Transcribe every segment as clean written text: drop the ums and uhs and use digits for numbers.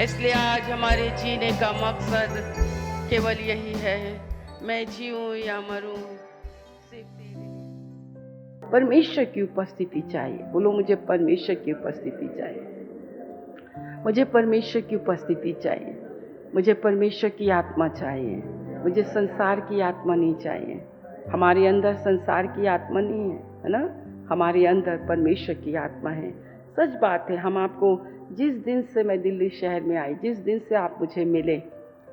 इसलिए आज हमारे जीने का मकसद केवल यही है, मैं जीऊं या मरूं सिर्फ तेरे लिए। परमेश्वर की उपस्थिति चाहिए। बोलो, मुझे परमेश्वर की उपस्थिति चाहिए। मुझे परमेश्वर की उपस्थिति चाहिए। मुझे परमेश्वर की आत्मा चाहिए। मुझे संसार की आत्मा नहीं चाहिए। हमारे अंदर संसार की आत्मा नहीं है ना, हमारे अंदर परमेश्वर की आत्मा है। सच बात है। हम आपको, जिस दिन से मैं दिल्ली शहर में आई, जिस दिन से आप मुझे मिले,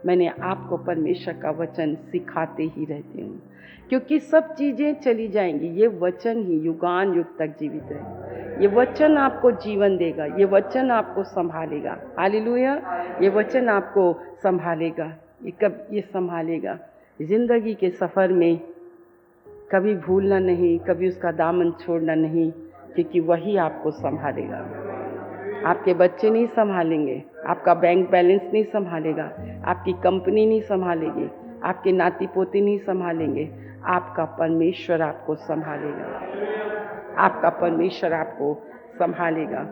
मैंने आपको परमेश्वर का वचन सिखाते ही रहती हूँ, क्योंकि सब चीज़ें चली जाएंगी, ये वचन ही युगान युग तक जीवित रहे। ये वचन आपको जीवन देगा, ये वचन आपको संभालेगा। हालेलुया। ये वचन आपको संभालेगा। ये संभालेगा। जिंदगी के सफ़र में कभी भूलना नहीं, कभी उसका दामन छोड़ना नहीं, क्योंकि वही आपको संभालेगा। आपके बच्चे नहीं संभालेंगे, आपका बैंक बैलेंस नहीं संभालेगा, आपकी कंपनी नहीं संभालेगी, आपके नाती पोती नहीं संभालेंगे। आपका परमेश्वर आपको संभालेगा। आपका परमेश्वर आपको संभालेगा।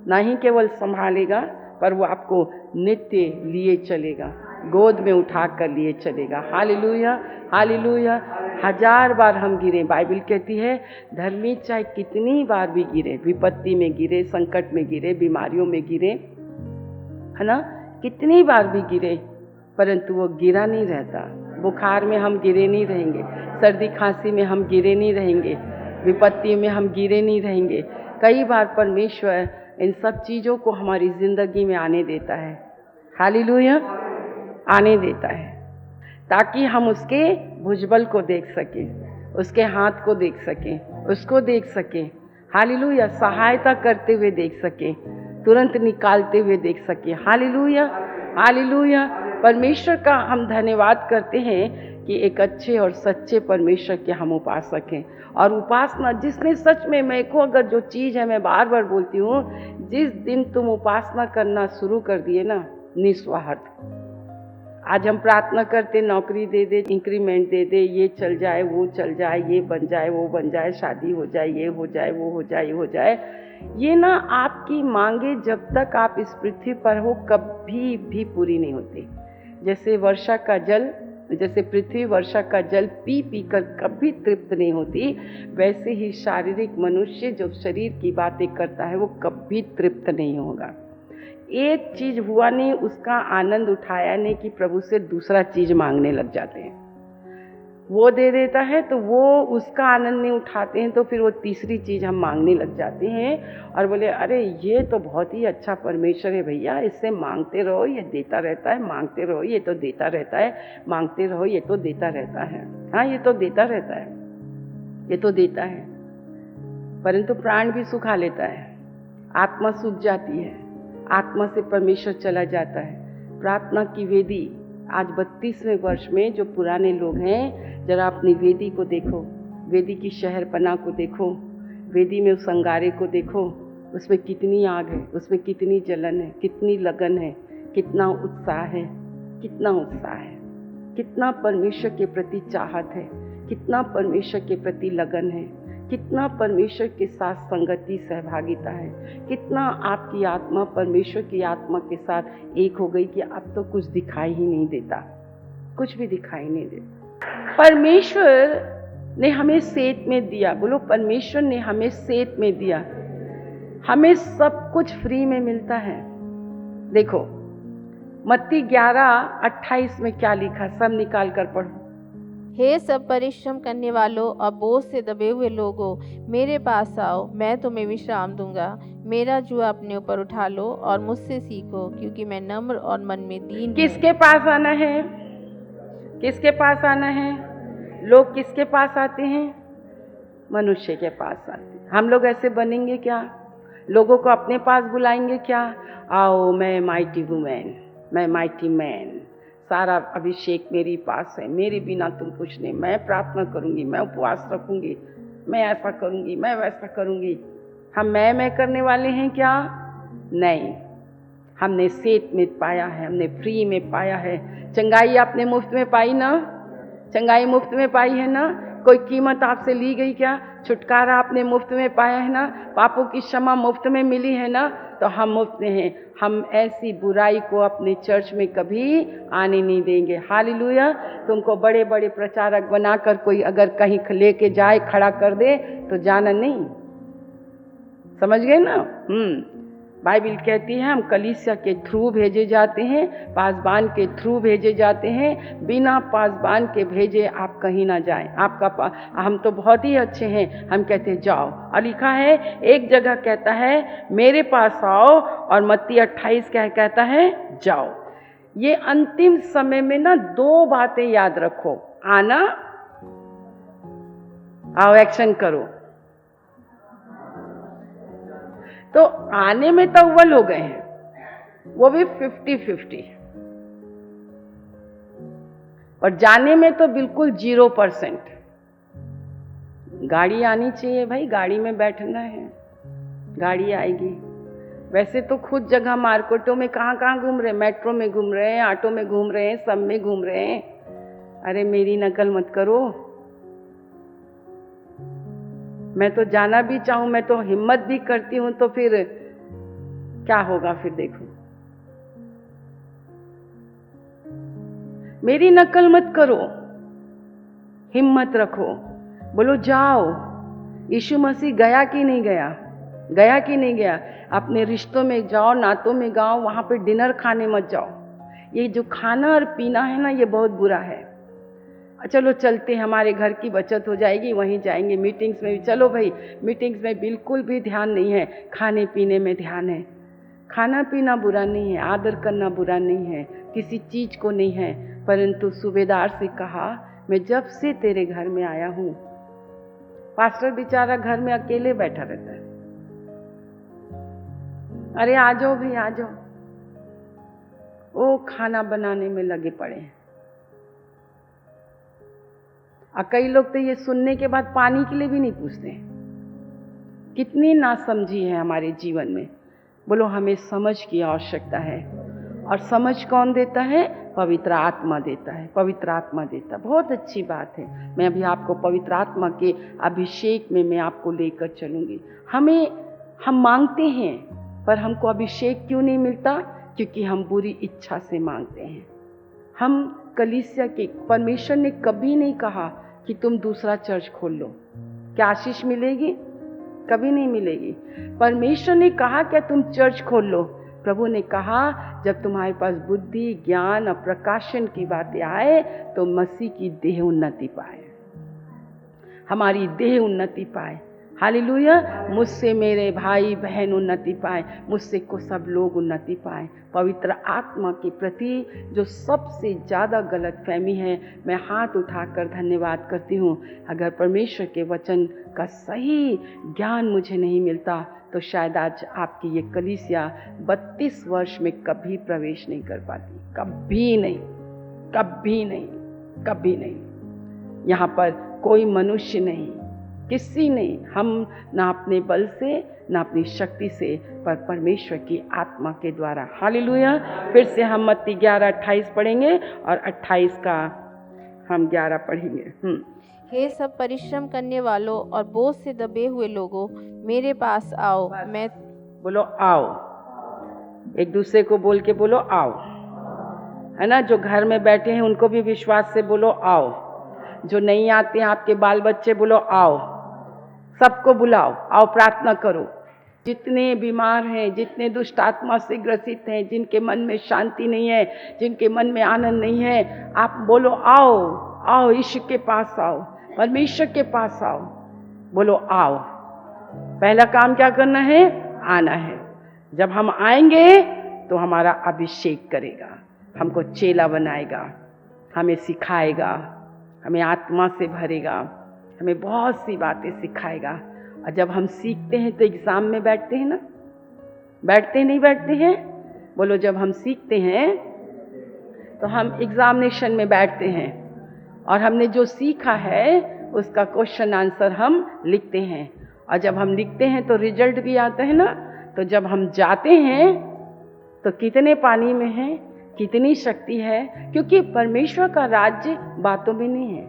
ना ही केवल संभालेगा, पर वो आपको नित्य लिए चलेगा, गोद में उठा कर लिए चलेगा। Hallelujah, hallelujah. 1000 बार हम गिरे, बाइबल कहती है धर्मी चाहे कितनी बार भी गिरे, विपत्ति में गिरे, संकट में गिरे, बीमारियों में गिरे, है ना, कितनी बार भी गिरे, परंतु वो गिरा नहीं रहता। बुखार में हम गिरे नहीं रहेंगे, सर्दी खांसी में हम गिरे नहीं रहेंगे, विपत्ति में हम गिरे नहीं रहेंगे। कई बार परमेश्वर इन सब चीज़ों को हमारी ज़िंदगी में आने देता है। हालेलुया। आने देता है ताकि हम उसके भुजबल को देख सकें, उसके हाथ को देख सकें, उसको देख सकें। हालेलुया। सहायता करते हुए देख सकें, तुरंत निकालते हुए देख सकें। Hallelujah, hallelujah. परमेश्वर का हम धन्यवाद करते हैं कि एक अच्छे और सच्चे परमेश्वर के हम उपासक हैं। और उपासना, जिसने सच में, मैं को अगर जो चीज़ है, मैं बार बार बोलती हूँ, जिस दिन तुम उपासना करना शुरू कर दिए ना, निस्वार्थ। आज हम प्रार्थना करते, नौकरी दे दे, इंक्रीमेंट दे दे, ये चल जाए, वो चल जाए, ये बन जाए, वो बन जाए, शादी हो जाए, ये हो जाए, वो हो जाए, ये हो जाए। ये ना आपकी मांगे जब तक आप इस पृथ्वी पर हो कभी भी पूरी नहीं होती। जैसे वर्षा का जल, जैसे पृथ्वी वर्षा का जल पी पी कर कभी तृप्त नहीं होती, वैसे ही शारीरिक मनुष्य जो शरीर की बातें करता है वो कभी तृप्त नहीं होगा। एक चीज हुआ नहीं, उसका आनंद उठाया नहीं कि प्रभु से दूसरा चीज मांगने लग जाते हैं। वो दे देता है तो वो उसका आनंद नहीं उठाते हैं, तो फिर वो तीसरी चीज हम मांगने लग जाते हैं और बोले, अरे ये तो बहुत ही अच्छा परमेश्वर है भैया, इससे मांगते रहो, ये देता रहता है, मांगते रहो, ये तो देता रहता है, मांगते रहो, ये तो देता रहता है। हाँ, ये तो देता रहता है, ये तो देता है, परंतु प्राण भी सुखा लेता है, आत्मा सूख जाती है, आत्मा से परमेश्वर चला जाता है। प्रार्थना की वेदी आज 32वें वर्ष में जो पुराने लोग हैं, जरा अपनी वेदी को देखो, वेदी की शहरपना को देखो, वेदी में उस अंगारे को देखो, उसमें कितनी आग है, उसमें कितनी जलन है, कितनी लगन है, कितना उत्साह है, कितना उत्साह है, कितना परमेश्वर के प्रति चाहत है, कितना परमेश्वर के प्रति लगन है, कितना परमेश्वर के साथ संगति सहभागिता है, कितना आपकी आत्मा परमेश्वर की आत्मा के साथ एक हो गई कि अब तो कुछ दिखाई ही नहीं देता, कुछ भी दिखाई नहीं देता। परमेश्वर ने हमें सेत में दिया। बोलो, परमेश्वर ने हमें सेत में दिया। हमें सब कुछ फ्री में मिलता है। देखो मत्ती 11:28 में क्या लिखा, सब निकाल कर पढ़ो। हे सब परिश्रम करने वालों और बोझ से दबे हुए लोगों, मेरे पास आओ, मैं तुम्हें विश्राम दूंगा। मेरा जुआ अपने ऊपर उठा लो और मुझसे सीखो, क्योंकि मैं नम्र और मन में दीन हूँ। किसके पास आना है? किसके पास आना है? लोग किसके पास आते हैं? मनुष्य के पास आते हैं। हम लोग ऐसे बनेंगे क्या? लोगों को अपने पास बुलाएंगे क्या? आओ, मैं माइटी वुमेन, मैं माइटी मैन, सारा अभिषेक मेरे पास है, मेरे बिना तुम कुछ नहीं, मैं प्रार्थना करूंगी, मैं उपवास रखूंगी, मैं ऐसा करूंगी, मैं वैसा करूंगी। हम मैं करने वाले हैं क्या? नहीं, हमने सेत में पाया है, हमने फ्री में पाया है। चंगाई आपने मुफ्त में पाई ना? चंगाई मुफ्त में पाई है ना? कोई कीमत आपसे ली गई क्या? छुटकारा आपने मुफ्त में पाया है ना? पापों की क्षमा मुफ्त में मिली है ना? तो हम मुफ्त में हैं। हम ऐसी बुराई को अपने चर्च में कभी आने नहीं देंगे। हालेलुया। तुमको बड़े बड़े प्रचारक बनाकर कोई अगर कहीं लेके जाए, खड़ा कर दे, तो जाना नहीं। समझ गए ना? बाइबिल कहती है हम कलीसिया के थ्रू भेजे जाते हैं, पासबान के थ्रू भेजे जाते हैं। बिना पासबान के भेजे आप कहीं ना जाएं। हम तो बहुत ही अच्छे हैं, हम कहते हैं जाओ। और लिखा है एक जगह कहता है मेरे पास आओ, और मत्ती 28 क्या कहता है? जाओ। ये अंतिम समय में ना 2 बातें याद रखो, आना, आओ एक्शन करो। तो आने में तो अव्वल हो गए हैं, वो भी 50-50, और जाने में तो बिल्कुल 0%। गाड़ी आनी चाहिए भाई, गाड़ी में बैठना है, गाड़ी आएगी। वैसे तो खुद जगह मार्केटों में कहाँ घूम रहे हैं, मेट्रो में घूम रहे हैं, ऑटो में घूम रहे हैं, सब में घूम रहे हैं। अरे मेरी नकल मत करो। मैं तो जाना भी चाहूं, मैं तो हिम्मत भी करती हूं, तो फिर क्या होगा? फिर देखो, मेरी नकल मत करो, हिम्मत रखो, बोलो जाओ। यीशु मसीह गया कि नहीं गया? गया कि नहीं गया? अपने रिश्तों में जाओ, नातों में जाओ, वहां पे डिनर खाने मत जाओ। ये जो खाना और पीना है ना, ये बहुत बुरा है। चलो चलते, हमारे घर की बचत हो जाएगी, वहीं जाएंगे। मीटिंग्स में भी चलो भाई, मीटिंग्स में बिल्कुल भी ध्यान नहीं है, खाने पीने में ध्यान है। खाना पीना बुरा नहीं है, आदर करना बुरा नहीं है, किसी चीज को नहीं है, परंतु सूबेदार से कहा मैं जब से तेरे घर में आया हूं। पास्टर बेचारा घर में अकेले बैठा रहता है। अरे आ जाओ भाई, आ जाओ। वो खाना बनाने में लगे पड़े हैं। और कई लोग तो ये सुनने के बाद पानी के लिए भी नहीं पूछते। कितनी नासमझी है हमारे जीवन में। बोलो हमें समझ की आवश्यकता है, और समझ कौन देता है? पवित्र आत्मा देता है। पवित्र आत्मा देता है। बहुत अच्छी बात है। मैं अभी आपको पवित्र आत्मा के अभिषेक में मैं आपको लेकर चलूंगी। हम मांगते हैं, पर हमको अभिषेक क्यों नहीं मिलता? क्योंकि हम बुरी इच्छा से मांगते हैं। हम कलीसिया के, परमेश्वर ने कभी नहीं कहा कि तुम दूसरा चर्च खोल लो, क्या आशीष मिलेगी? कभी नहीं मिलेगी। परमेश्वर ने कहा क्या तुम चर्च खोल लो? प्रभु ने कहा जब तुम्हारे पास बुद्धि, ज्ञान और प्रकाशन की बातें आए तो मसीह की देह उन्नति पाए, हमारी देह उन्नति पाए। हालेलुया। मुझसे मेरे भाई बहन उन्नति पाए, मुझसे को सब लोग उन्नति पाए। पवित्र आत्मा के प्रति जो सबसे ज़्यादा गलत फहमी है, मैं हाथ उठाकर धन्यवाद करती हूँ। अगर परमेश्वर के वचन का सही ज्ञान मुझे नहीं मिलता तो शायद आज आपकी ये कलीसिया 32 वर्ष में कभी प्रवेश नहीं कर पाती। कभी नहीं, कभी नहीं, कभी नहीं। यहाँ पर कोई मनुष्य नहीं, किसी नहीं, हम ना अपने बल से ना अपनी शक्ति से, पर परमेश्वर की आत्मा के द्वारा। हालेलुया। फिर से हम मत्ती 11:28 पढ़ेंगे और 28 का हम 11 पढ़ेंगे। हे सब परिश्रम करने वालों और बोझ से दबे हुए लोगों, मेरे पास आओ। मैं बोलो आओ। एक दूसरे को बोल के बोलो आओ, है ना। जो घर में बैठे हैं उनको भी विश्वास से बोलो आओ। जो नहीं आते हैं आपके बाल बच्चे, बोलो आओ। सबको बुलाओ, आओ प्रार्थना करो। जितने बीमार हैं, जितने दुष्ट आत्मा से ग्रसित हैं, जिनके मन में शांति नहीं है, जिनके मन में आनंद नहीं है, आप बोलो आओ, आओ ईश्वर के पास आओ, परमेश्वर के पास आओ। बोलो आओ। पहला काम क्या करना है? आना है। जब हम आएंगे तो हमारा अभिषेक करेगा, हमको चेला बनाएगा, हमें सिखाएगा, हमें आत्मा से भरेगा, हमें बहुत सी बातें सिखाएगा। और जब हम सीखते हैं तो एग्ज़ाम में बैठते हैं ना, बैठते नहीं बैठते हैं? बोलो जब हम सीखते हैं तो हम एग्जामिनेशन में बैठते हैं, और हमने जो सीखा है उसका क्वेश्चन आंसर हम लिखते हैं। और जब हम लिखते हैं तो रिजल्ट भी आता है ना। तो जब हम जाते हैं तो कितने पानी में हैं, कितनी शक्ति है, क्योंकि परमेश्वर का राज्य बातों में नहीं है।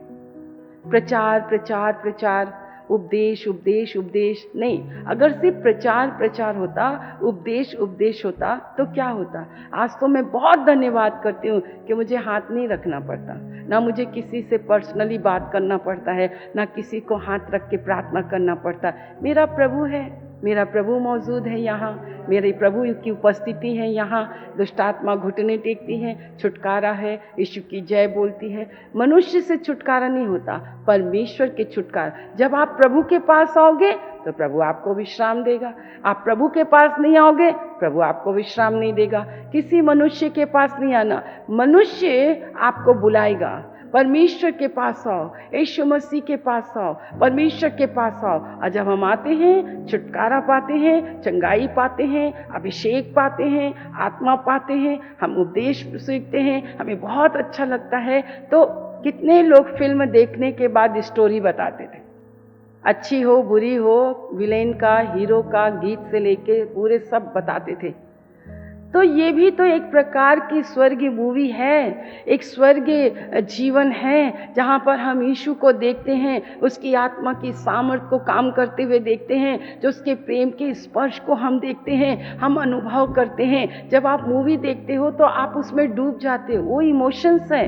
प्रचार प्रचार प्रचार, उपदेश उपदेश उपदेश नहीं। अगर सिर्फ प्रचार प्रचार होता, उपदेश उपदेश होता तो क्या होता। आज तो मैं बहुत धन्यवाद करती हूँ कि मुझे हाथ नहीं रखना पड़ता, ना मुझे किसी से पर्सनली बात करना पड़ता है, ना किसी को हाथ रख के प्रार्थना करना पड़ता। मेरा प्रभु है, मेरा प्रभु मौजूद है यहाँ, मेरे प्रभु की उपस्थिति है यहाँ। दुष्ट आत्मा घुटने टेकती है, छुटकारा है, यीशु की जय बोलती है। मनुष्य से छुटकारा नहीं होता, परमेश्वर के छुटकारा। जब आप प्रभु के पास आओगे तो प्रभु आपको विश्राम देगा। आप प्रभु के पास नहीं आओगे, प्रभु आपको विश्राम नहीं देगा। किसी मनुष्य के पास नहीं आना, मनुष्य आपको बुलाएगा। परमेश्वर के पास आओ, यीशु मसीह के पास आओ, परमेश्वर के पास आओ। और जब हम आते हैं, छुटकारा पाते हैं, चंगाई पाते हैं, अभिषेक पाते हैं, आत्मा पाते हैं, हम उपदेश सीखते हैं, हमें बहुत अच्छा लगता है। तो कितने लोग फिल्म देखने के बाद स्टोरी बताते थे, अच्छी हो बुरी हो, विलेन का, हीरो का, गीत से लेके पूरे सब बताते थे। तो ये भी तो एक प्रकार की स्वर्गीय मूवी है, एक स्वर्गीय जीवन है, जहाँ पर हम यीशु को देखते हैं, उसकी आत्मा की सामर्थ्य को काम करते हुए देखते हैं, जो उसके प्रेम के स्पर्श को हम देखते हैं, हम अनुभव करते हैं। जब आप मूवी देखते हो तो आप उसमें डूब जाते हो, वो इमोशंस है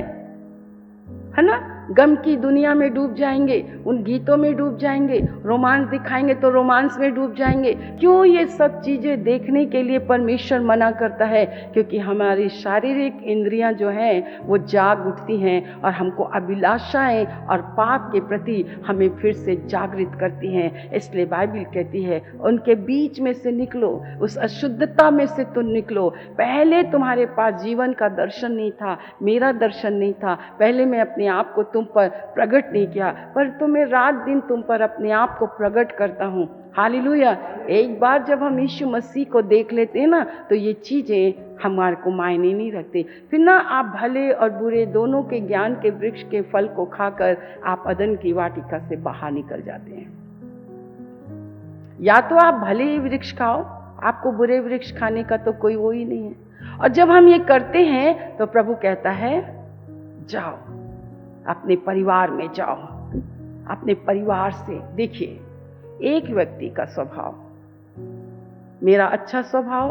ना। गम की दुनिया में डूब जाएंगे, उन गीतों में डूब जाएंगे, रोमांस दिखाएंगे तो रोमांस में डूब जाएंगे। क्यों ये सब चीज़ें देखने के लिए परमेश्वर मना करता है? क्योंकि हमारी शारीरिक इंद्रियां जो हैं वो जाग उठती हैं और हमको अभिलाषाएं और पाप के प्रति हमें फिर से जागृत करती हैं। इसलिए बाइबल कहती है उनके बीच में से निकलो, उस अशुद्धता में से तुम निकलो। पहले तुम्हारे पास जीवन का दर्शन नहीं था, मेरा दर्शन नहीं था, पहले मैं अपने आप को तुम पर प्रकट नहीं किया, पर तो मैं रात दिन तुम पर अपने आप को प्रकट करता हूँ। हालेलुया। एक बार जब हम यीशु मसीह को देख लेते हैं ना, तो ये चीज़ें हमारे को मायने नहीं रखते। फिर ना आप भले और बुरे दोनों के ज्ञान के वृक्ष के फल को खाकर आप अदन की वाटिका से बाहर निकल जाते हैं। या तो आप भले ही वृक्ष खाओ, आपको बुरे वृक्ष खाने का तो कोई वो ही नहीं है। और जब हम ये करते हैं तो प्रभु कहता है जाओ अपने परिवार में जाओ, अपने परिवार से। देखिए, एक व्यक्ति का स्वभाव, मेरा अच्छा स्वभाव,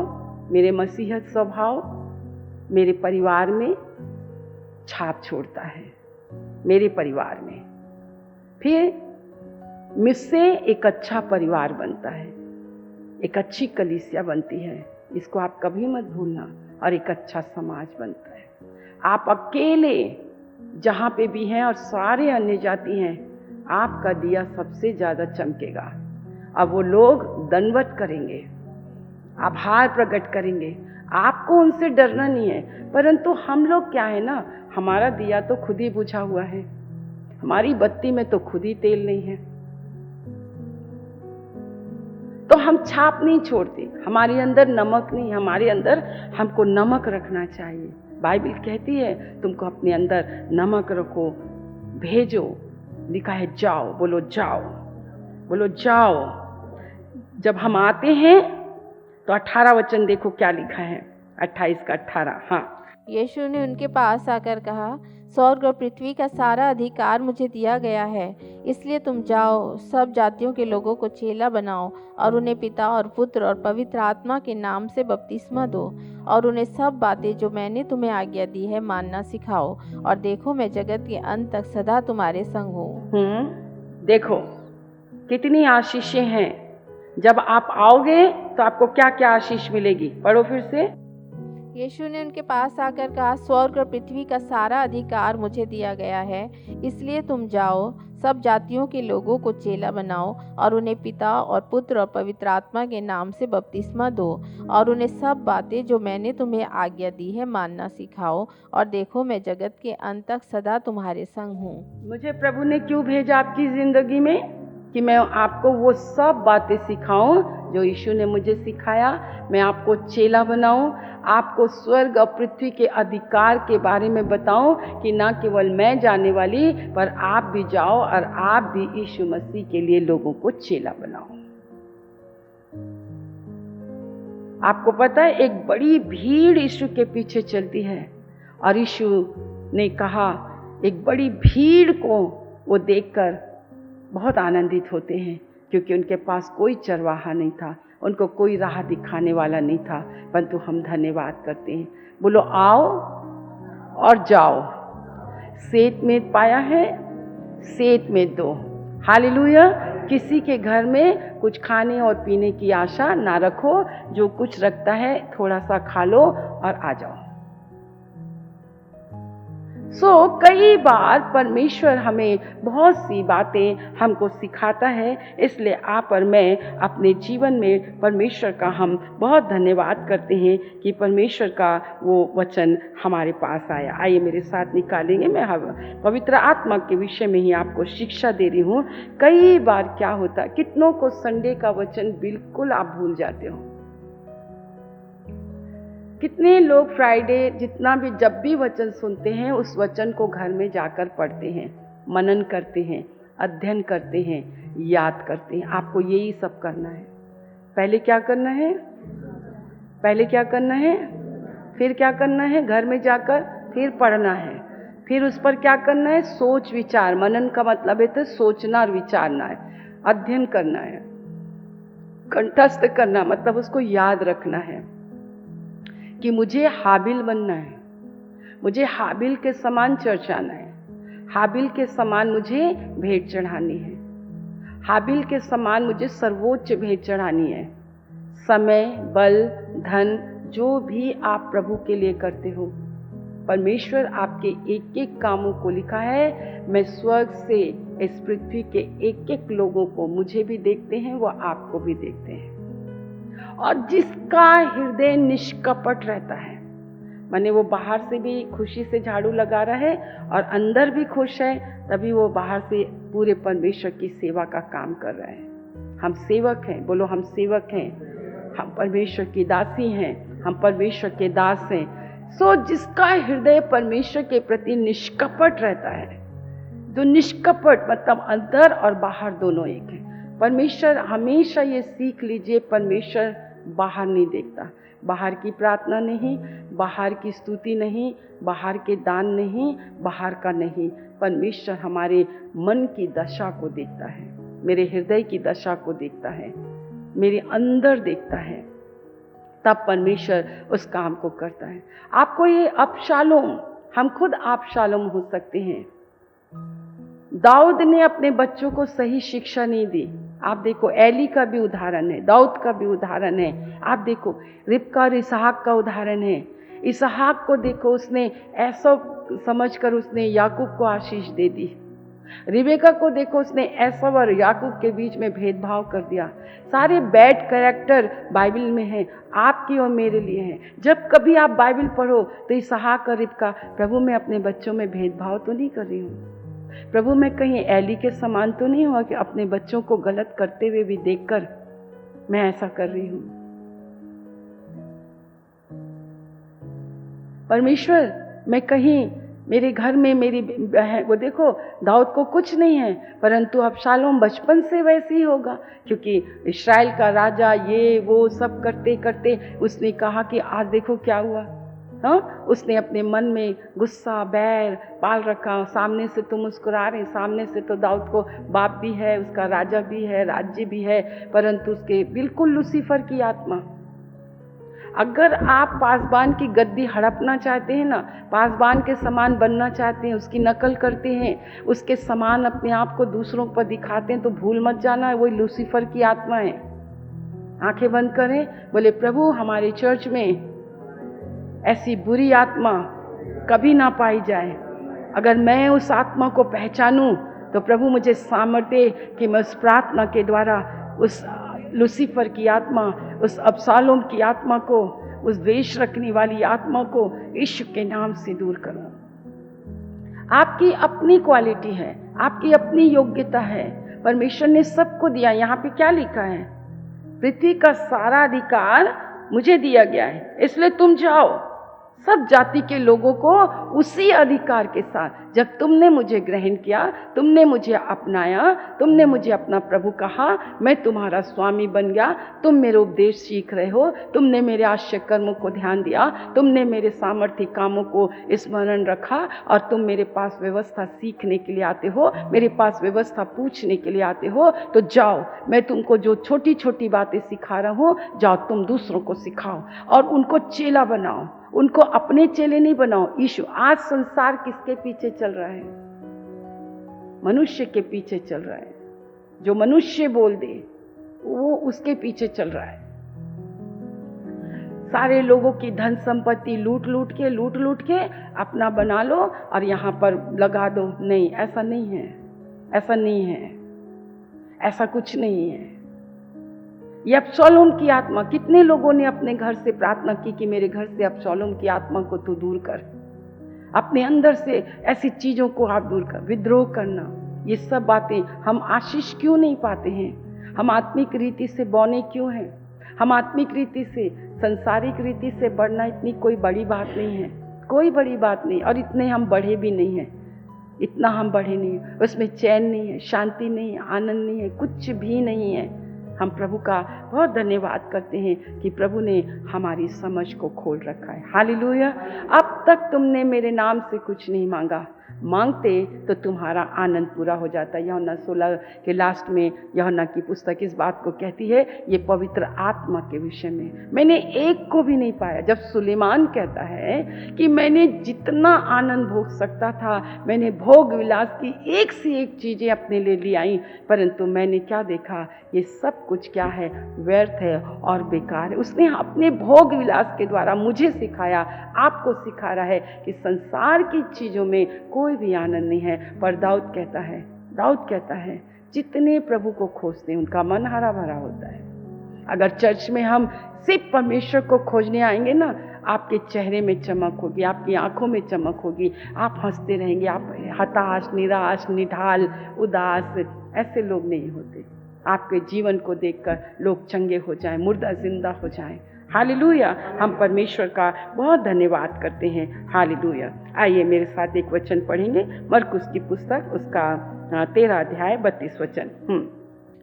मेरे मसीहत स्वभाव मेरे परिवार में छाप छोड़ता है, मेरे परिवार में। फिर मुझसे एक अच्छा परिवार बनता है, एक अच्छी कलीसिया बनती है, इसको आप कभी मत भूलना। और एक अच्छा समाज बनता है। आप अकेले जहाँ पे भी हैं और सारे अन्य जाति हैं, आपका दिया सबसे ज़्यादा चमकेगा। अब वो लोग दंडवत करेंगे, आभार प्रकट करेंगे, आपको उनसे डरना नहीं है। परंतु हम लोग क्या है ना, हमारा दिया तो खुद ही बुझा हुआ है, हमारी बत्ती में तो खुद ही तेल नहीं है, तो हम छाप नहीं छोड़ते। हमारे अंदर नमक नहीं, हमारे अंदर हमको नमक रखना चाहिए। बाइबल कहती है तुमको अपने अंदर नमक रखो, भेजो। लिखा है जाओ, बोलो जाओ, बोलो जाओ। जब हम आते हैं तो 18 वचन देखो क्या लिखा है, 28 का 18। हाँ, यीशु ने उनके पास आकर कहा, स्वर्ग और पृथ्वी का सारा अधिकार मुझे दिया गया है, इसलिए तुम जाओ, सब जातियों के लोगों को चेला बनाओ और उन्हें पिता और पुत्र और पवित्र आत्मा के नाम से बपतिस्मा दो और उन्हें सब बातें जो मैंने तुम्हें आज्ञा दी है मानना सिखाओ, और देखो मैं जगत के अंत तक सदा तुम्हारे संग हूँ। देखो कितनी आशीषें हैं। जब आप आओगे तो आपको क्या क्या आशीष मिलेगी, पढ़ो फिर से। यीशु ने उनके पास आकर कहा, स्वर्ग और पृथ्वी का सारा अधिकार मुझे दिया गया है, इसलिए तुम जाओ, सब जातियों के लोगों को चेला बनाओ और उन्हें पिता और पुत्र और पवित्र आत्मा के नाम से बपतिस्मा दो और उन्हें सब बातें जो मैंने तुम्हें आज्ञा दी है मानना सिखाओ, और देखो मैं जगत के अंत तक सदा तुम्हारे संग हूँ। मुझे प्रभु ने क्यों भेजा आपकी जिंदगी में? कि मैं आपको वो सब बातें सिखाऊं जो यीशु ने मुझे सिखाया। मैं आपको चेला बनाऊं, आपको स्वर्ग और पृथ्वी के अधिकार के बारे में बताऊं कि ना केवल मैं जाने वाली, पर आप भी जाओ और आप भी यीशु मसीह के लिए लोगों को चेला बनाओ। आपको पता है एक बड़ी भीड़ यीशु के पीछे चलती है, और यीशु ने कहा एक बड़ी भीड़ को वो देखकर बहुत आनंदित होते हैं, क्योंकि उनके पास कोई चरवाहा नहीं था, उनको कोई राह दिखाने वाला नहीं था, परंतु हम धन्यवाद करते हैं। बोलो आओ और जाओ, सेत में पाया है सेत में दो। हालेलुया। किसी के घर में कुछ खाने और पीने की आशा ना रखो, जो कुछ रखता है थोड़ा सा खा लो और आ जाओ। कई बार परमेश्वर हमें बहुत सी बातें हमको सिखाता है, इसलिए आप और मैं अपने जीवन में परमेश्वर का हम बहुत धन्यवाद करते हैं कि परमेश्वर का वो वचन हमारे पास आया। आइए मेरे साथ निकालेंगे। मैं पवित्र आत्मा के विषय में ही आपको शिक्षा दे रही हूँ। कई बार क्या होता है, कितनों को संडे का वचन बिल्कुल आप भूल जाते हो। कितने लोग फ्राइडे जितना भी जब भी वचन सुनते हैं उस वचन को घर में जाकर पढ़ते हैं, मनन करते हैं, अध्ययन करते हैं, याद करते हैं। आपको यही सब करना है। पहले क्या करना है? पहले क्या करना है? फिर क्या करना है? घर में जाकर फिर पढ़ना है, फिर उस पर क्या करना है? सोच विचार। मनन का मतलब है तो सोचना और विचारना है, अध्ययन करना है, कंठस्थ करना मतलब उसको याद रखना है कि मुझे हाबिल बनना है, मुझे हाबिल के समान चर्चाना है, हाबिल के समान मुझे भेंट चढ़ानी है, हाबिल के समान मुझे सर्वोच्च भेंट चढ़ानी है। समय, बल, धन जो भी आप प्रभु के लिए करते हो, परमेश्वर आपके एक एक कामों को लिखा है। मैं स्वर्ग से इस पृथ्वी के एक एक लोगों को, मुझे भी देखते हैं, वो आपको भी देखते हैं। और जिसका हृदय निष्कपट रहता है, माने वो बाहर से भी खुशी से झाड़ू लगा रहा है और अंदर भी खुश है, तभी वो बाहर से पूरे परमेश्वर की सेवा का काम कर रहा है। हम सेवक हैं। बोलो हम सेवक हैं, हम परमेश्वर की दासी हैं, हम परमेश्वर के दास हैं। जिसका हृदय परमेश्वर के प्रति निष्कपट रहता है, जो निष्कपट मतलब अंदर और बाहर दोनों एक है। परमेश्वर हमेशा ये सीख लीजिए, परमेश्वर बाहर नहीं देखता, बाहर की प्रार्थना नहीं, बाहर की स्तुति नहीं, बाहर के दान नहीं, बाहर का नहीं। परमेश्वर हमारे मन की दशा को देखता है, मेरे हृदय की दशा को देखता है, मेरे अंदर देखता है, तब परमेश्वर उस काम को करता है। आपको ये अबशालोम, हम खुद अबशालोम हो सकते हैं। दाऊद ने अपने बच्चों को सही शिक्षा नहीं दी। आप देखो एली का भी उदाहरण है, दाऊद का भी उदाहरण है। आप देखो रिबका और इसहाक का उदाहरण है। इसहाक को देखो, उसने ऐसा समझकर उसने याकूब को आशीष दे दी। रिबेका को देखो, उसने एसाव और याकूब के बीच में भेदभाव कर दिया। सारे बैड कैरेक्टर बाइबल में हैं, आपकी और मेरे लिए हैं। जब कभी आप बाइबल पढ़ो तो इसहाक और रिबका, प्रभु मैं अपने बच्चों में भेदभाव तो नहीं कर रही हूँ, प्रभु मैं कहीं एली के समान तो नहीं हुआ कि अपने बच्चों को गलत करते हुए भी देखकर मैं ऐसा कर रही हूं। परमेश्वर मैं कहीं मेरे घर में मेरी बहन, वो देखो दाऊद को कुछ नहीं है, परंतु अबशालोम बचपन से वैसे ही होगा, क्योंकि इस्राएल का राजा ये वो सब करते करते उसने कहा कि आज देखो क्या हुआ। हाँ, उसने अपने मन में गुस्सा बैर पाल रखा। सामने से तो मुस्कुरा रहे, सामने से तो दाऊद को बाप भी है, उसका राजा भी है, राज्य भी है, परंतु उसके बिल्कुल लूसीफर की आत्मा। अगर आप पासबान की गद्दी हड़पना चाहते हैं ना, पासबान के समान बनना चाहते हैं, उसकी नकल करते हैं, उसके समान अपने आप को दूसरों पर दिखाते हैं, तो भूल मत जाना वही लूसीफर की आत्मा है। आंखें बंद करें, बोले प्रभु हमारे चर्च में ऐसी बुरी आत्मा कभी ना पाई जाए। अगर मैं उस आत्मा को पहचानूं तो प्रभु मुझे सामर्थ्य कि मैं उस प्रार्थना के द्वारा उस लूसीफर की आत्मा, उस अबशालोम की आत्मा को, उस द्वेष रखने वाली आत्मा को यीशु के नाम से दूर करूं। आपकी अपनी क्वालिटी है, आपकी अपनी योग्यता है, परमेश्वर ने सबको दिया। यहाँ पे क्या लिखा है? पृथ्वी का सारा अधिकार मुझे दिया गया है, इसलिए तुम जाओ, सब जाति के लोगों को उसी अधिकार के साथ, जब तुमने मुझे ग्रहण किया, तुमने मुझे अपनाया, तुमने मुझे अपना प्रभु कहा, मैं तुम्हारा स्वामी बन गया, तुम मेरे उपदेश सीख रहे हो, तुमने मेरे आश्चर्य कर्मों को ध्यान दिया, तुमने मेरे सामर्थ्य कामों को स्मरण रखा और तुम मेरे पास व्यवस्था सीखने के लिए आते हो, मेरे पास व्यवस्था पूछने के लिए आते हो, तो जाओ, मैं तुमको जो छोटी छोटी बातें सिखा रहा हूँ, जाओ तुम दूसरों को सिखाओ और उनको चेला बनाओ, उनको अपने चेले नहीं बनाओ। यीशु, आज संसार किसके पीछे चल रहा है? मनुष्य के पीछे चल रहा है। जो मनुष्य बोल दे वो उसके पीछे चल रहा है। सारे लोगों की धन संपत्ति लूट लूट के अपना बना लो और यहाँ पर लगा दो। नहीं, ऐसा नहीं है, ऐसा नहीं है, ऐसा कुछ नहीं है। ये अबशालोम की आत्मा, कितने लोगों ने अपने घर से प्रार्थना की कि मेरे घर से अबशालोम की आत्मा को तू दूर कर, अपने अंदर से ऐसी चीजों को आप दूर कर, विद्रोह करना, ये सब बातें। हम आशीष क्यों नहीं पाते हैं? हम आत्मिक रीति से बौने क्यों हैं? हम आत्मिक रीति से, संसारिक रीति से बढ़ना इतनी कोई बड़ी बात नहीं है, कोई बड़ी बात नहीं। और इतने हम बढ़े भी नहीं हैं, इतना हम बढ़े नहीं हैं, उसमें चैन नहीं है, शांति नहीं है, आनंद नहीं है, कुछ भी नहीं है। हम प्रभु का बहुत धन्यवाद करते हैं कि प्रभु ने हमारी समझ को खोल रखा है। हालेलुया। अब तक तुमने मेरे नाम से कुछ नहीं मांगा, मांगते तो तुम्हारा आनंद पूरा हो जाता। यूहन्ना 16 के लास्ट में यूहन्ना की पुस्तक इस बात को कहती है, ये पवित्र आत्मा के विषय में मैंने एक को भी नहीं पाया। जब सुलेमान कहता है कि मैंने जितना आनंद भोग सकता था, मैंने भोग विलास की एक से एक चीजें अपने लिए ले आई, परंतु मैंने क्या देखा? ये सब कुछ क्या है? व्यर्थ है और बेकार है। उसने अपने भोग विलास के द्वारा मुझे सिखाया, आपको सिखा रहा है कि संसार की चीजों में कोई भी आनंद नहीं है। पर दाऊद कहता है जितने प्रभु को खोजते हैं उनका मन हरा भरा होता है। अगर चर्च में हम सिर्फ परमेश्वर को खोजने आएंगे ना, आपके चेहरे में चमक होगी, आपकी आंखों में चमक होगी, आप हंसते रहेंगे। आप हताश, निराश, निढाल, उदास ऐसे लोग नहीं होते। आपके जीवन को देखकर लोग चंगे हो जाएं, मुर्दा जिंदा हो जाएं। हालेलुया। हम परमेश्वर का बहुत धन्यवाद करते हैं। हालेलुया। आइए मेरे साथ एक वचन पढ़ेंगे, मरकुस की पुस्तक, उसका 13 अध्याय 32 वचन।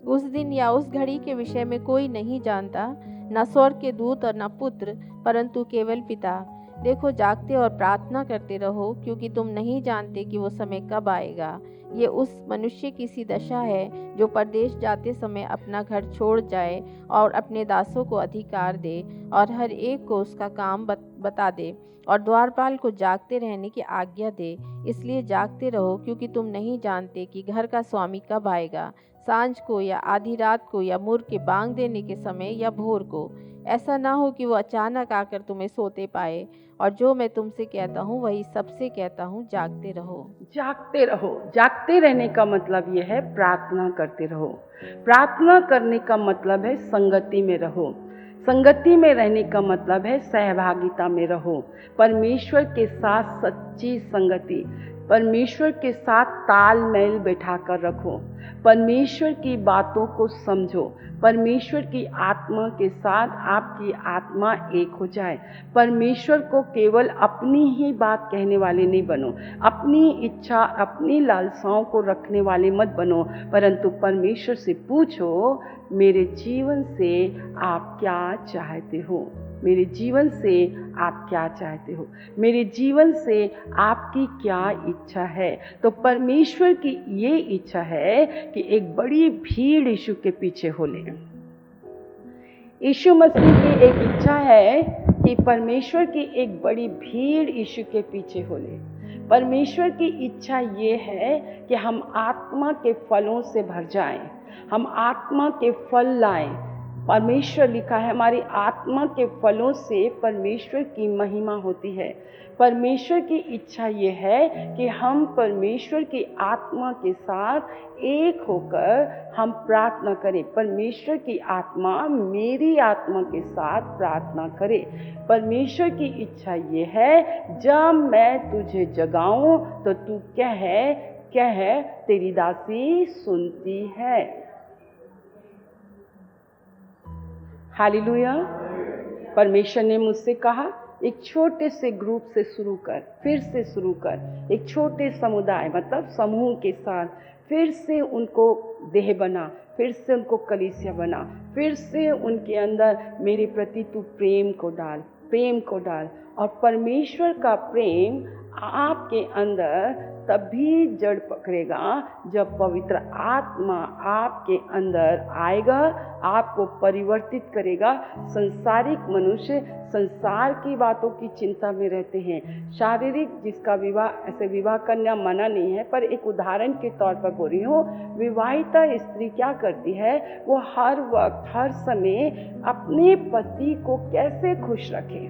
उस दिन या उस घड़ी के विषय में कोई नहीं जानता, न स्वर्ग के दूत और न पुत्र, परंतु केवल पिता। देखो, जागते और प्रार्थना करते रहो, क्योंकि तुम नहीं जानते कि वो समय कब आएगा। ये उस मनुष्य की सी दशा है जो परदेश जाते समय अपना घर छोड़ जाए और अपने दासों को अधिकार दे और हर एक को उसका काम बता दे और द्वारपाल को जागते रहने की आज्ञा दे। इसलिए जागते रहो, क्योंकि तुम नहीं जानते कि घर का स्वामी कब आएगा, सांझ को या आधी रात को या मुर्ग के बांग देने के समय या भोर को। ऐसा ना हो कि वो अचानक आकर तुम्हें सोते पाए। और जो मैं तुमसे कहता हूँ वही सबसे कहता हूँ, जागते रहो। जागते रहो। जागते रहने का मतलब यह है प्रार्थना करते रहो। प्रार्थना करने का मतलब है संगति में रहो। संगति में रहने का मतलब है सहभागिता में रहो। परमेश्वर के साथ सच्ची संगति, परमेश्वर के साथ तालमेल बैठा कर रखो। परमेश्वर की बातों को समझो। परमेश्वर की आत्मा के साथ आपकी आत्मा एक हो जाए। परमेश्वर को केवल अपनी ही बात कहने वाले नहीं बनो, अपनी इच्छा, अपनी लालसाओं को रखने वाले मत बनो, परंतु परमेश्वर से पूछो, मेरे जीवन से आप क्या चाहते हो? मेरे जीवन से आप क्या चाहते हो? मेरे जीवन से आपकी क्या इच्छा है? तो परमेश्वर की ये इच्छा है कि एक बड़ी भीड़ यीशु के पीछे हो ले। यीशु मसीह की एक इच्छा है कि परमेश्वर की एक बड़ी भीड़ यीशु के पीछे हो ले। परमेश्वर की इच्छा ये है कि हम आत्मा के फलों से भर जाएं, हम आत्मा के फल लाएं। परमेश्वर लिखा है, हमारी आत्मा के फलों से परमेश्वर की महिमा होती है। परमेश्वर की इच्छा ये है कि हम परमेश्वर की आत्मा के साथ एक होकर हम प्रार्थना करें। परमेश्वर की आत्मा मेरी आत्मा के साथ प्रार्थना करे। परमेश्वर की इच्छा ये है, जब मैं तुझे जगाऊं तो तू कह, तेरी दासी सुनती है। हालेलुया। परमेश्वर ने मुझसे कहा एक छोटे से ग्रुप से शुरू कर, फिर से शुरू कर, एक छोटे समुदाय मतलब समूह के साथ फिर से उनको देह बना, फिर से उनको कलीसिया बना, फिर से उनके अंदर मेरे प्रति तू प्रेम को डाल, प्रेम को डाल। और परमेश्वर का प्रेम आपके अंदर तभी जड़ पकड़ेगा जब पवित्र आत्मा आपके अंदर आएगा, आपको परिवर्तित करेगा। संसारिक मनुष्य संसार की बातों की चिंता में रहते हैं। शारीरिक जिसका विवाह, ऐसे विवाह करना मना नहीं है, पर एक उदाहरण के तौर पर बोल रही हूँ। विवाहिता स्त्री क्या करती है, वो हर वक्त हर समय अपने पति को कैसे खुश रखे,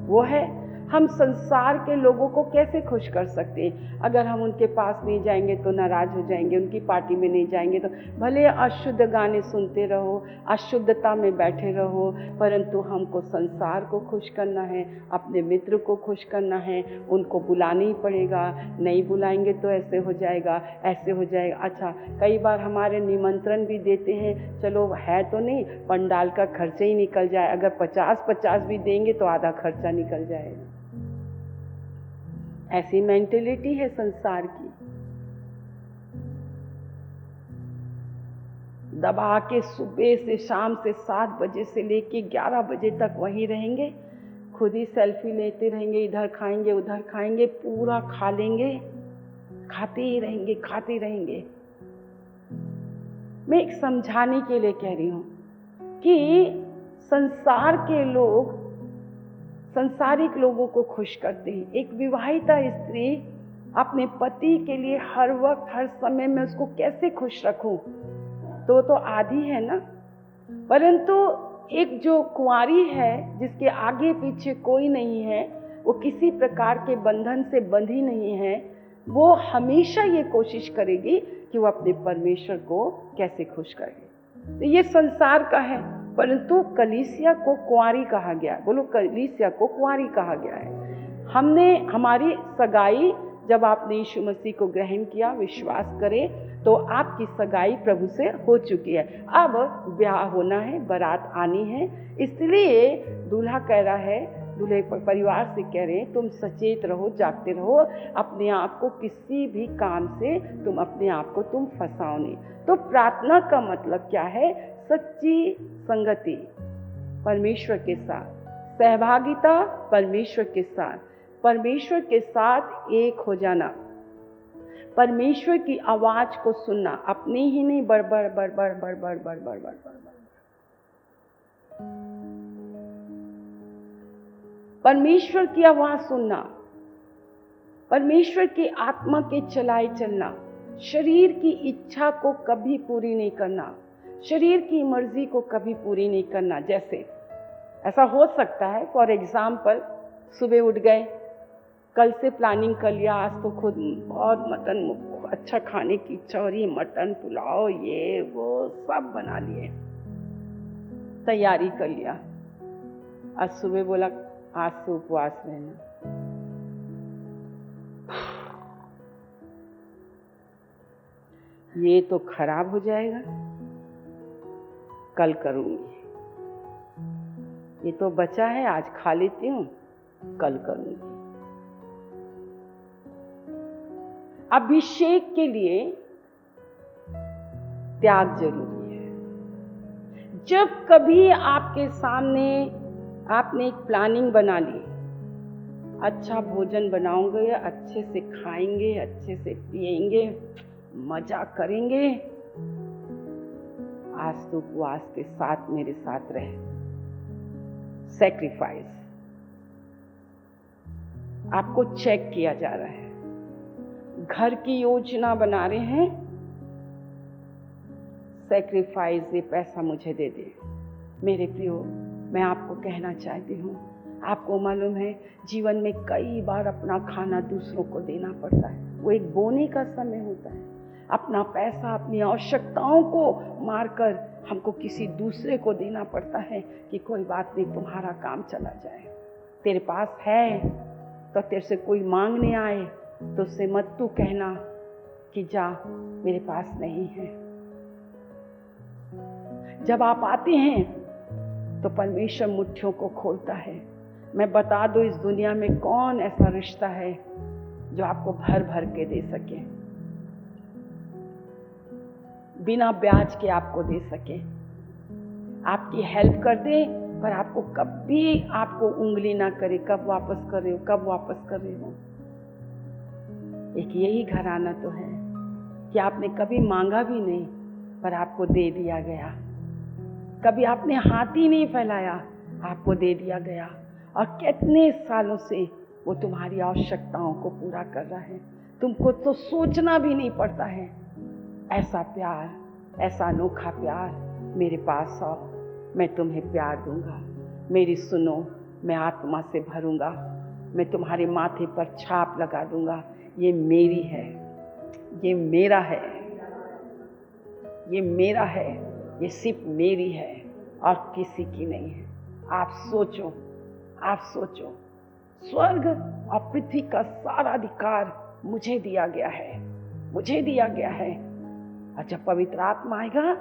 वो है। हम संसार के लोगों को कैसे खुश कर सकते हैं? अगर हम उनके पास नहीं जाएंगे तो नाराज हो जाएंगे, उनकी पार्टी में नहीं जाएंगे तो भले अशुद्ध गाने सुनते रहो, अशुद्धता में बैठे रहो, परंतु हमको संसार को खुश करना है, अपने मित्र को खुश करना है, उनको बुलाना ही पड़ेगा। नहीं बुलाएंगे तो ऐसे हो जाएगा, ऐसे हो जाएगा। अच्छा, कई बार हमारे निमंत्रण भी देते हैं, चलो है तो नहीं, पंडाल का खर्चा ही निकल जाए। अगर 50-50 भी देंगे तो आधा खर्चा निकल जाएगा। ऐसी मेंटेलिटी है संसार की। दबा के सुबह से शाम से 7 बजे से लेके 11 बजे तक वहीं रहेंगे, खुद ही सेल्फी लेते रहेंगे, इधर खाएंगे उधर खाएंगे, पूरा खा लेंगे, खाते ही रहेंगे, खाते ही रहेंगे। मैं एक समझाने के लिए कह रही हूं कि संसार के लोग संसारिक लोगों को खुश करते हैं। एक विवाहिता स्त्री अपने पति के लिए हर वक्त हर समय में उसको कैसे खुश रखूं, तो आधी है ना। परंतु एक जो कुंवारी है, जिसके आगे पीछे कोई नहीं है, वो किसी प्रकार के बंधन से बंधी नहीं है, वो हमेशा ये कोशिश करेगी कि वो अपने परमेश्वर को कैसे खुश करे। तो ये संसार का है, परंतु कलीसिया को कुंवारी कहा गया है। बोलो, कलीसिया को कुंवारी कहा गया है। हमने हमारी सगाई, जब आपने यीशु मसीह को ग्रहण किया, विश्वास करें, तो आपकी सगाई प्रभु से हो चुकी है। अब ब्याह होना है, बारात आनी है। इसलिए दूल्हा कह रहा है, दूल्हे परिवार से कह रहे हैं, तुम सचेत रहो, जागते रहो, अपने आप को किसी भी काम से तुम अपने आप को तुम फंसाओ नहीं। तो प्रार्थना का मतलब क्या है? सच्ची संगति परमेश्वर के साथ, सहभागिता परमेश्वर के साथ, परमेश्वर के साथ एक हो जाना, परमेश्वर की आवाज को सुनना, अपनी ही नहीं, बड़बड़ बड़बड़ बड़बड़ बड़बड़ बड़बड़। परमेश्वर की आवाज सुनना, परमेश्वर की आत्मा के चलाए चलना, शरीर की इच्छा को कभी पूरी नहीं करना, शरीर की मर्जी को कभी पूरी नहीं करना। जैसे ऐसा हो सकता है, फॉर एग्जाम्पल, सुबह उठ गए, कल से प्लानिंग कर लिया, आज तो खुद बहुत मटन अच्छा खाने की इच्छा हो रही है, मटन पुलाव ये वो सब बना लिए, तैयारी कर लिया। आज सुबह बोला आज से उपवास रहना, ये तो खराब हो जाएगा, कल करूंगी, ये तो बचा है आज खा लेती हूं, कल करूंगी। अभिषेक के लिए त्याग जरूरी है। जब कभी आपके सामने आपने एक प्लानिंग बना ली, अच्छा भोजन बनाऊंगे, अच्छे से खाएंगे, अच्छे से पिएंगे, मजा करेंगे, आज तो उपवास के साथ मेरे साथ रहे, सैक्रिफाइस आपको चेक किया जा रहा है। घर की योजना बना रहे हैं, सैक्रिफाइस, ये पैसा मुझे दे दे। मेरे प्रियो, मैं आपको कहना चाहती हूँ, आपको मालूम है जीवन में कई बार अपना खाना दूसरों को देना पड़ता है। वो एक बोने का समय होता है। अपना पैसा, अपनी आवश्यकताओं को मारकर हमको किसी दूसरे को देना पड़ता है कि कोई बात नहीं, तुम्हारा काम चला जाए। तेरे पास है तो तेरे से कोई मांगने आए तो उससे मत तू कहना कि जा, मेरे पास नहीं है। जब आप आते हैं तो परमेश्वर मुट्ठियों को खोलता है। मैं बता दूं इस दुनिया में कौन ऐसा रिश्ता है जो आपको भर भर के दे सके, बिना ब्याज के आपको दे सके, आपकी हेल्प कर दे पर आपको कभी आपको उंगली ना करे, कब वापस कर रहे हो, कब वापस कर रहे हो। एक यही घराना तो है कि आपने कभी मांगा भी नहीं पर आपको दे दिया गया, कभी आपने हाथ ही नहीं फैलाया, आपको दे दिया गया, और कितने सालों से वो तुम्हारी आवश्यकताओं को पूरा कर रहा है। तुमको तो सोचना भी नहीं पड़ता है। ऐसा प्यार, ऐसा अनोखा प्यार, मेरे पास आओ, मैं तुम्हें प्यार दूंगा, मेरी सुनो, मैं आत्मा से भरूंगा, मैं तुम्हारे माथे पर छाप लगा दूंगा। ये मेरी है, ये मेरा है, ये मेरा है, ये सिर्फ मेरी है और किसी की नहीं है। आप सोचो, आप सोचो, स्वर्ग और पृथ्वी का सारा अधिकार मुझे दिया गया है, मुझे दिया गया है। और जब पवित्र आत्मा आएगा,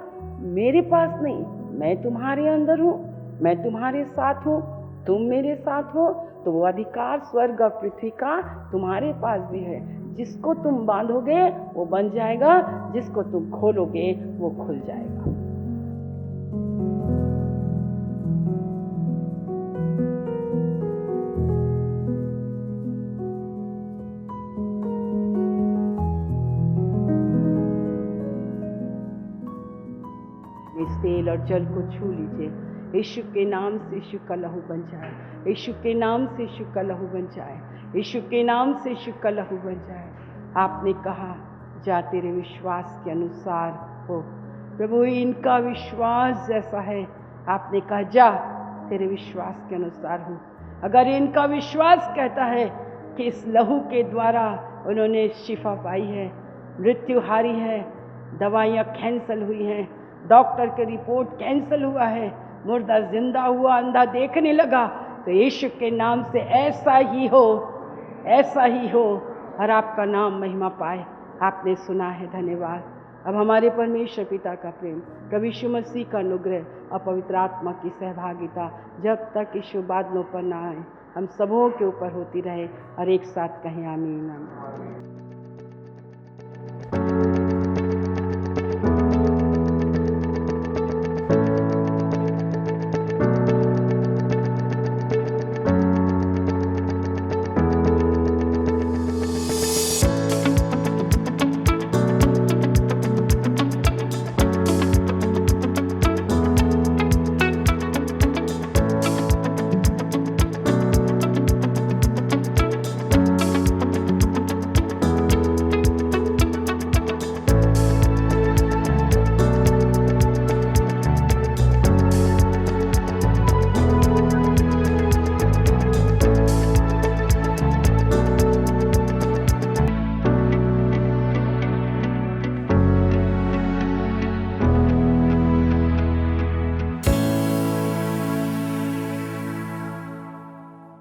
मेरे पास नहीं, मैं तुम्हारे अंदर हूँ, मैं तुम्हारे साथ हूँ, तुम मेरे साथ हो, तो वो अधिकार स्वर्ग और पृथ्वी का तुम्हारे पास भी है। जिसको तुम बांधोगे वो बंध जाएगा, जिसको तुम खोलोगे वो खुल जाएगा। इस तेल और जल को छू लीजिए। यीशु के नाम से यीशु का लहू बन जाए, यीशु के नाम से यीशु का लहू बन जाए, यीशु के नाम से यीशु का लहू बन जाए। आपने कहा, जा तेरे विश्वास के अनुसार हो। प्रभु, इनका विश्वास जैसा है, आपने कहा जा तेरे विश्वास के अनुसार हो। अगर इनका विश्वास कहता है कि इस लहू के द्वारा उन्होंने शिफा पाई है, मृत्यु हारी है, दवाइयाँ कैंसल हुई हैं, डॉक्टर की रिपोर्ट कैंसल हुआ है, मुर्दा जिंदा हुआ, अंधा देखने लगा, तो यीशु के नाम से ऐसा ही हो, ऐसा ही हो, और आपका नाम महिमा पाए। आपने सुना है, धन्यवाद। अब हमारे परमेश्वर पिता का प्रेम, प्रभु यीशु मसीह का अनुग्रह और पवित्र आत्मा की सहभागिता जब तक यीशु बादलों पर ना आए, हम सबों के ऊपर होती रहे, और एक साथ कहें आमीन, आमीन।